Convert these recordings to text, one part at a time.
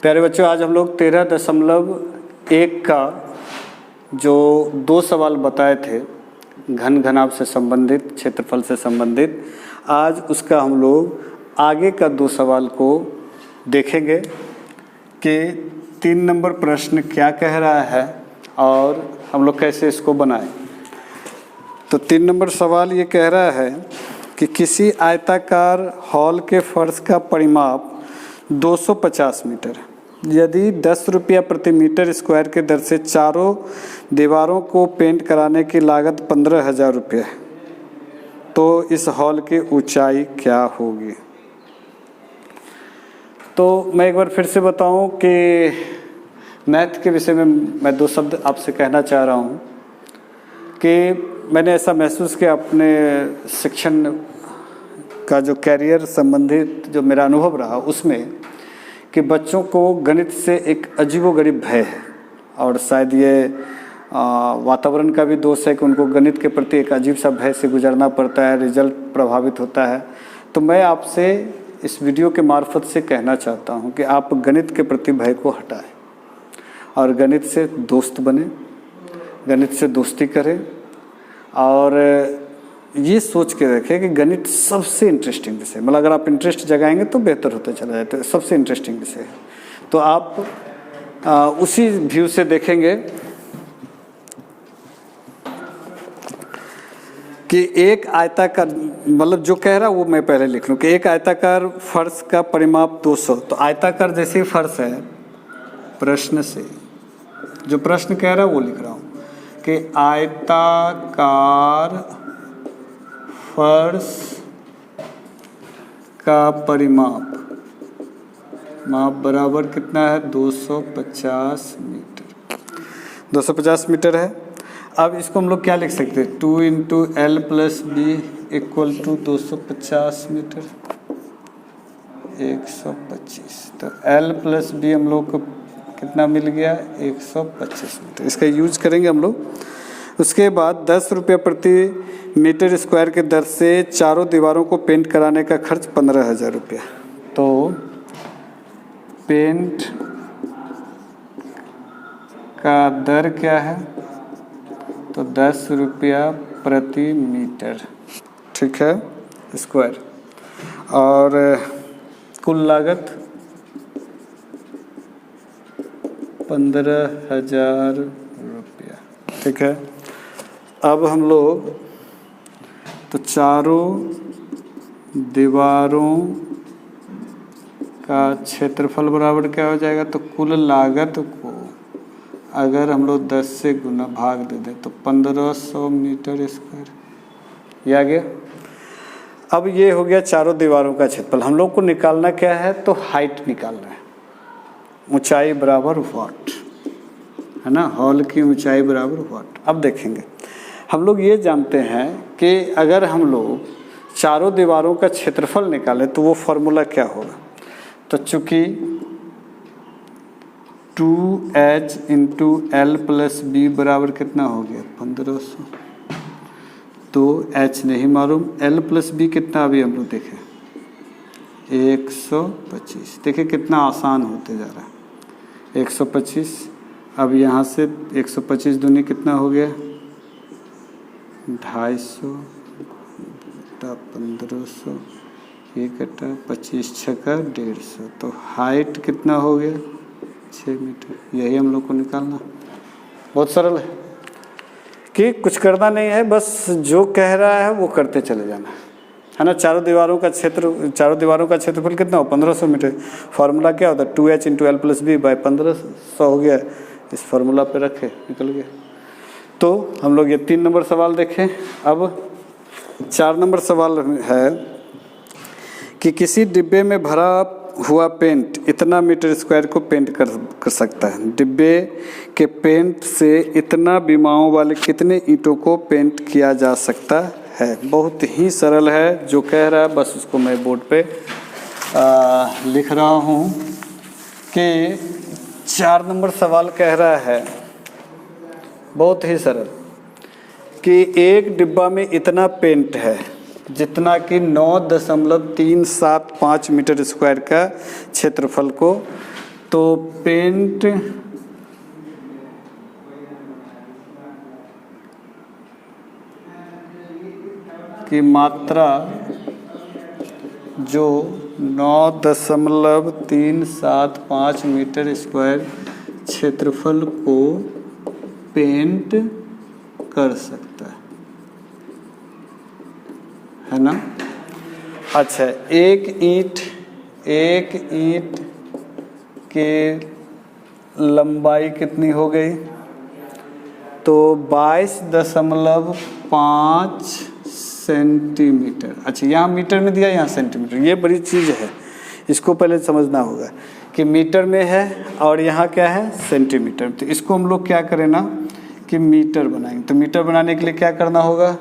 प्यारे बच्चों, आज हम लोग 13.1 का जो 2 सवाल बताए थे घन घनाभ से संबंधित, क्षेत्रफल से संबंधित, आज उसका हम लोग आगे का 2 सवाल को देखेंगे कि 3 नंबर प्रश्न क्या कह रहा है और हम लोग कैसे इसको बनाएं। तो 3 नंबर सवाल ये कह रहा है कि किसी आयताकार हॉल के फर्श का परिमाप 250 मीटर है। यदि 10 रुपया प्रति मीटर स्क्वायर के दर से चारों दीवारों को पेंट कराने की लागत 15,000 रुपये है, तो इस हॉल की ऊंचाई क्या होगी। तो मैं एक बार फिर से बताऊं कि मैथ के विषय में मैं 2 शब्द आपसे कहना चाह रहा हूं कि मैंने ऐसा महसूस किया अपने शिक्षण का जो कैरियर संबंधित जो मेरा अनुभव रहा उसमें कि बच्चों को गणित से एक अजीबोगरीब भय है और शायद ये वातावरण का भी दोष है कि उनको गणित के प्रति एक अजीब सा भय से गुजरना पड़ता है, रिजल्ट प्रभावित होता है। तो मैं आपसे इस वीडियो के मार्फत से कहना चाहता हूं कि आप गणित के प्रति भय को हटाएं और गणित से दोस्त बने, गणित से दोस्ती करें और ये सोच के रखें कि गणित सबसे इंटरेस्टिंग विषय, मतलब अगर आप इंटरेस्ट जगाएंगे तो बेहतर होता चला जाए, तो सबसे इंटरेस्टिंग विषय है। तो आप उसी व्यू से देखेंगे कि एक आयताकार, मतलब जो कह रहा वो मैं पहले लिख लूँ कि एक आयताकार फर्श का परिमाप 200, तो आयताकार जैसे फर्श है, प्रश्न से जो प्रश्न कह रहा है वो लिख रहा हूँ कि आयताकार फर्श का परिमाप बराबर कितना है 250 मीटर। 250 मीटर है। अब इसको हम लोग क्या लिख सकते हैं, 2 into L plus B equal to 250 metre 125। तो एल प्लस बी हम लोग को कितना मिल गया 125 मीटर। इसका यूज करेंगे हम लोग। उसके बाद 10 रुपये प्रति मीटर स्क्वायर के दर से चारों दीवारों को पेंट कराने का खर्च 15,000 रुपया। तो पेंट का दर क्या है, तो 10 रुपया प्रति मीटर, ठीक है, स्क्वायर। और कुल लागत 15,000 रुपया, ठीक है। अब हम लोग तो चारों दीवारों का क्षेत्रफल बराबर क्या हो जाएगा, तो कुल लागत को अगर हम लोग 10 से गुना भाग दे दें तो 1500 मीटर स्क्वायर, ये आ गया। अब ये हो गया चारों दीवारों का क्षेत्रफल। हम लोग को निकालना क्या है, तो हाइट निकालना है, ऊंचाई बराबर वाट, है ना, हॉल की ऊंचाई बराबर वाट। अब देखेंगे हम लोग ये जानते हैं कि अगर हम लोग चारों दीवारों का क्षेत्रफल निकालें तो वो फॉर्मूला क्या होगा, तो चूँकि 2h into L plus B बराबर कितना हो गया 1500, तो h नहीं मालूम, एल प्लस बी कितना अभी हम लोग देखें 125। देखिए कितना आसान होते जा रहा है 125। अब यहाँ से 125 दूनी कितना हो गया 250 बटा 1500, ये कटा 25 छक्का 150, तो हाइट कितना हो गया 6 मीटर। यही हम लोग को निकालना, बहुत सरल है कि कुछ करना नहीं है, बस जो कह रहा है वो करते चले जाना है ना। चारों दीवारों का क्षेत्रफल कितना हो 1500 मीटर। फार्मूला क्या होता है 2h into L plus B by 1500 हो गया, इस फार्मूला पे रखे निकल गया। तो हम लोग ये 3 नंबर सवाल देखें। अब 4 नंबर सवाल है कि किसी डिब्बे में भरा हुआ पेंट इतना मीटर स्क्वायर को पेंट कर सकता है। डिब्बे के पेंट से इतना विमाओं वाले कितने ईंटों को पेंट किया जा सकता है। बहुत ही सरल है, जो कह रहा है बस उसको मैं बोर्ड पे लिख रहा हूँ कि 4 नंबर सवाल कह रहा है बहुत ही सरल कि एक डिब्बा में इतना पेंट है जितना कि 9.375 मीटर स्क्वायर का क्षेत्रफल को तो पेंट की मात्रा जो 9.375 मीटर स्क्वायर क्षेत्रफल को पेंट कर सकता है ना। अच्छा, एक ईंट के लंबाई कितनी हो गई? तो 22.5 सेंटीमीटर। अच्छा, यहाँ मीटर में दिया, यहाँ सेंटीमीटर। ये बड़ी चीज़ है, इसको पहले समझना होगा कि मीटर में है और यहाँ क्या है, सेंटीमीटर। तो इसको हम लोग क्या करें ना कि मीटर बनाएंगे। तो मीटर बनाने के लिए क्या करना होगा?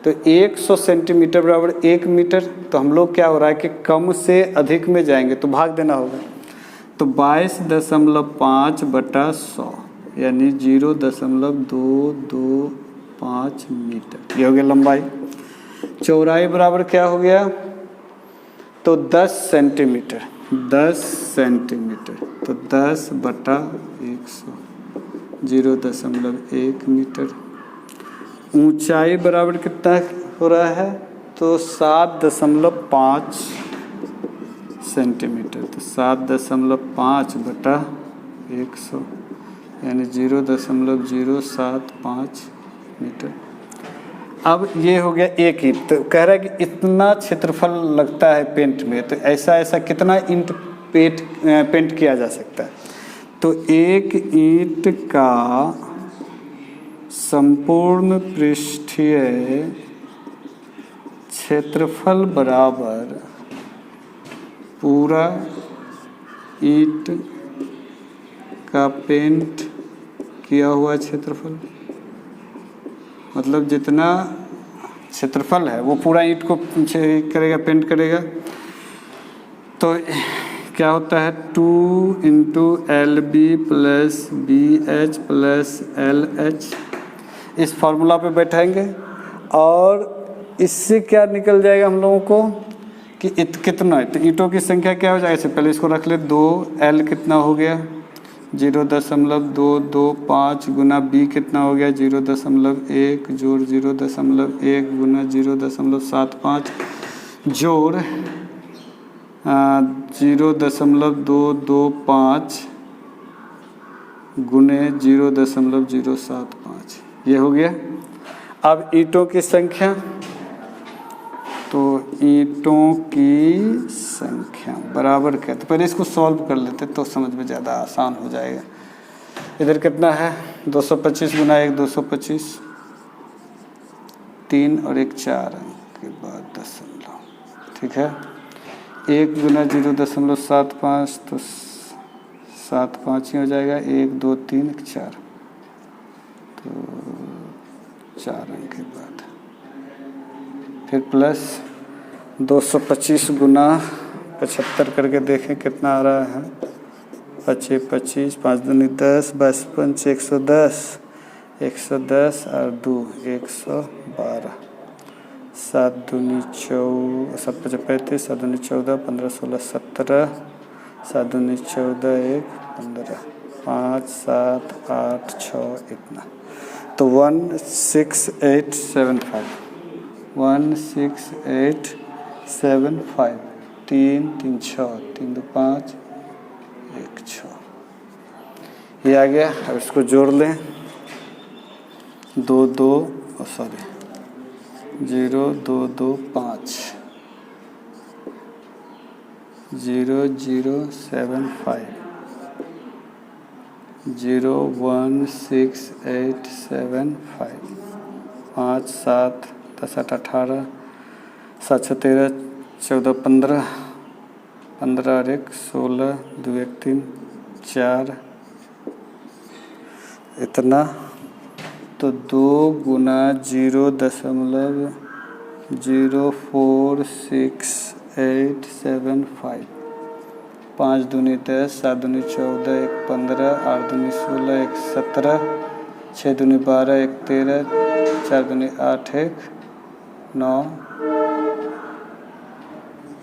तो 100 सेंटीमीटर बराबर 1 मीटर। तो हम लोग क्या हो रहा है कि कम से अधिक में जाएंगे तो भाग देना होगा। तो 22.5/100 यानी 0.225 मीटर, ये हो गया लंबाई। चौड़ाई बराबर क्या हो गया? तो 10 सेंटीमीटर, 10 सेंटीमीटर। तो 10/100 0.1 मीटर। ऊंचाई बराबर कितना हो रहा है? तो 7.5 सेंटीमीटर। तो 7.5/100 यानी 0.075 मीटर। अब ये हो गया एक ईंट। तो कह रहा है कि इतना क्षेत्रफल लगता है पेंट में, तो ऐसा कितना ईंट पेंट किया जा सकता है? तो एक ईंट का संपूर्ण पृष्ठीय क्षेत्रफल बराबर पूरा ईंट का पेंट किया हुआ क्षेत्रफल। मतलब जितना क्षेत्रफल है वो पूरा ईंट को करेगा, पेंट करेगा। तो क्या होता है? 2 × LB + BH + LH। इस फॉर्मूला पे बैठाएंगे और इससे क्या निकल जाएगा हम लोगों को कि कितना है। तो ईंटों की संख्या क्या हो जाएगा? इससे पहले इसको रख ले। 2L कितना हो गया? 0.225 गुना B कितना हो गया? 0.1 जोड़ 0.1 गुना 0.75 जोड़ 0.225 गुने 0.075, ये हो गया। अब ईंटों की संख्या, तो ईंटों की संख्या बराबर क्या? तो पहले इसको सॉल्व कर लेते तो समझ में ज़्यादा आसान हो जाएगा। इधर कितना है? 225 गुना 1 225, 3 और 1 4 अंक के बाद दशमलव, ठीक है। 1 गुना 0.75 तो 7 5 ही हो जाएगा। 1 2 3 1 4, तो 4 अंक के बाद फिर प्लस 225 गुना 75 करके देखें कितना आ रहा है। 25 25 5 दूनी 10 22 5 110 110 और 2 112 7 दूनी 4 7 5 35 7 दूनी 14 15 16 17 7 दूनी 14 1 15 5 7 8 6 इतना। तो 16875 16875 3 3 6 3 2 5 1 6, ये आ गया। अब इसको जोड़ लें। 2 2 सॉरी 0 2 2 5 0 0 7 5 0 1 6 8 7 5 5 7 10 8 18 7 6 13 14 15 15 और 1 16 2 1 3 4 इतना। तो 2 गुना 0.04685 5 दूनी 10 7 दूनी 14 1 15 8 दूनी 16 1 17 6 दूनी 12 1 13 4 दूनी 8 1 9,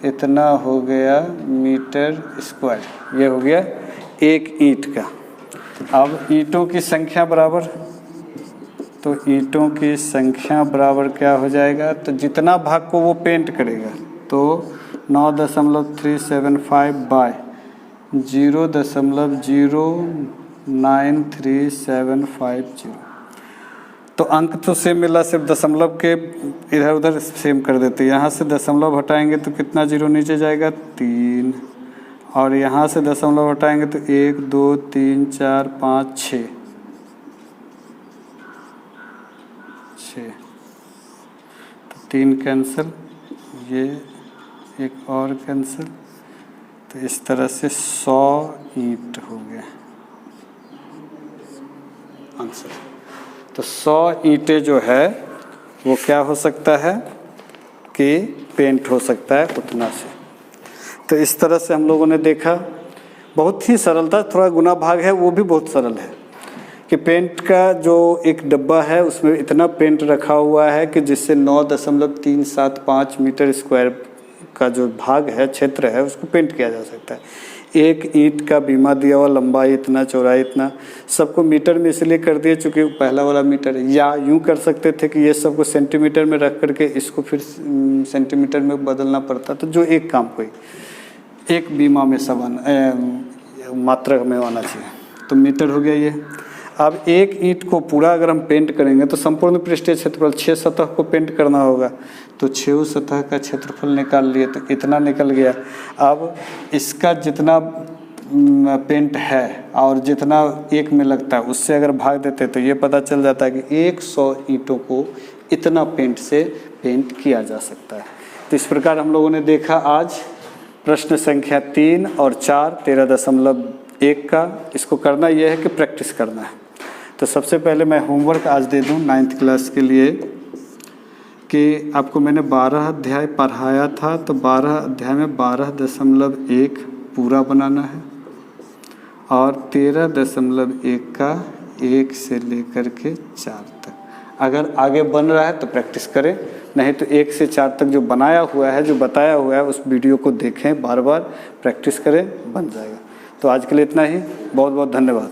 इतना हो गया मीटर स्क्वायर। ये हो गया एक ईंट का। अब ईंटों की संख्या बराबर, तो ईंटों की संख्या बराबर क्या हो जाएगा, तो जितना भाग को वो पेंट करेगा, तो 9.375 बाय 0.093750। तो अंक तो सेम मिला, सिर्फ दशमलव के इधर उधर सेम कर देते। यहाँ से दशमलव हटाएंगे तो कितना जीरो नीचे जाएगा, 3, और यहाँ से दशमलव हटाएंगे तो 1 2 3 4 5 6, तो 3 कैंसिल, ये एक और कैंसिल, तो इस तरह से 100 ईंट हो गए आंसर। तो 100 ईंटें जो है वो क्या हो सकता है कि पेंट हो सकता है उतना से। तो इस तरह से हम लोगों ने देखा, बहुत ही सरल था। थोड़ा गुना भाग है वो भी बहुत सरल है कि पेंट का जो एक डब्बा है उसमें इतना पेंट रखा हुआ है कि जिससे 9.375 मीटर स्क्वायर का जो भाग है, क्षेत्र है, उसको पेंट किया जा सकता है। एक ईंट का बीमा दिया हुआ, लंबाई इतना, चौड़ाई इतना, सबको मीटर में इसलिए कर दिए चूँकि पहला वाला मीटर है। या यूँ कर सकते थे कि ये सबको सेंटीमीटर में रख करके इसको फिर सेंटीमीटर में बदलना पड़ता, तो जो एक काम कोई एक बीमा में सब मात्रा में आना चाहिए। तो मीटर हो गया ये। अब एक ईंट को पूरा अगर हम पेंट करेंगे तो संपूर्ण पृष्ठीय क्षेत्रफल 6 सतह को पेंट करना होगा, तो 6 सतह का क्षेत्रफल निकाल लिए, तो इतना निकल गया। अब इसका जितना पेंट है और जितना एक में लगता है उससे अगर भाग देते तो ये पता चल जाता है कि 100 ईंटों को इतना पेंट से पेंट किया जा सकता है। तो इस प्रकार हम लोगों ने देखा आज प्रश्न संख्या 3 और 4 13.1 का। इसको करना यह है कि प्रैक्टिस करना है। तो सबसे पहले मैं होमवर्क आज दे दूं 9th क्लास के लिए कि आपको मैंने 12 अध्याय पढ़ाया था, तो 12 अध्याय में 12.1 पूरा बनाना है और 13.1 का 1 से लेकर के 4 तक। अगर आगे बन रहा है तो प्रैक्टिस करें, नहीं तो 1 से 4 तक जो बनाया हुआ है, जो बताया हुआ है, उस वीडियो को देखें, बार बार प्रैक्टिस करें, बन जाएगा। तो आज के लिए इतना ही। बहुत बहुत धन्यवाद।